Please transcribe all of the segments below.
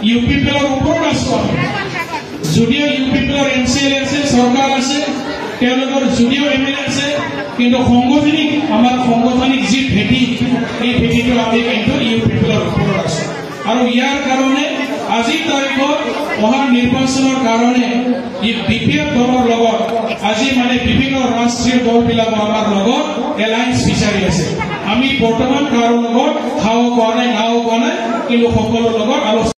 ইউপিপিএলৰ ওপৰত আছো যদিও ইউপিপিএলৰ এমচিএল আছে চৰকাৰ আছে তেওঁলোকৰ যদিও এমএলএ আছে কিন্তু আমাৰ সাংগঠনিক যি ভেটি এই ভেটিটো আমি কিন্তু ইউপিপিএলৰ ওপৰত আছো আৰু ইয়াৰ কাৰণে আজিৰ তাৰিখত অহা নিৰ্বাচনৰ কাৰণে বিপিএফ দলৰ লগত আজি মানে বিভিন্ন ৰাষ্ট্ৰীয় দলবিলাক আমাৰ লগত এলায়েন্স বিচাৰি আছে আমি বৰ্তমান কাৰো লগত খাও কোৱা নাই নাও কোৱা নাই কিন্তু সকলোৰ লগত আলোচনা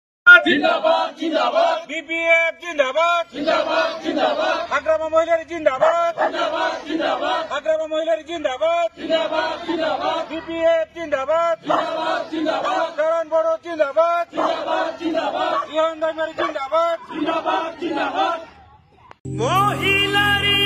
জিন্দাবাদ জিন্দাবাদ বিপিএফ জিন্দাবাদ জিন্দাবাদ জিন্দাবাদ আগ্রামা মহিলার জিন্দাবাদ জিন্দাবাদ জিন্দাবাদ আগ্রামা মহিলার জিন্দাবাদ জিন্দাবাদ জিন্দাবাদ বিপিএফ জিন্দাবাদ জিন্দাবাদ জিন্দাবাদ করণ বড় জিন্দাবাদ জিন্দাবাদ জিন্দাবাদ ইহন দাইমারি জিন্দাবাদ জিন্দাবাদ জিন্দাবাদ মহিলার